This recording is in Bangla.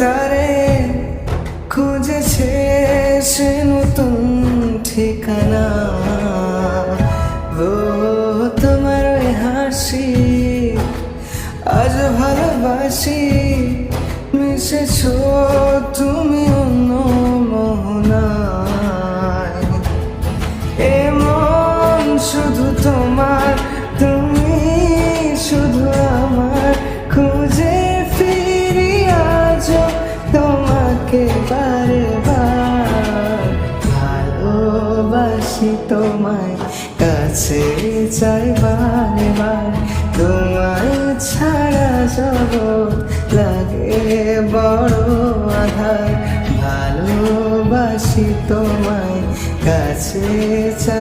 তারে খুঁজেছে সে নতুন ঠিকানা। ও তোমার ওই হাসি আজ ভালোবাসি, মিশেছো তুমি অন্য মোহনায়। এমন শুধু তোমার, তুমি শুধু আমার, খুঁজে ফিরি আজ তোমাকে বারে বার। ভালোবাসি তোমায়, কাছে চাই বারে বার। তোমায় ছাড়া জগৎ লাগে বড় আধার। ভালোবাসি তোমায়, কাছে চাই।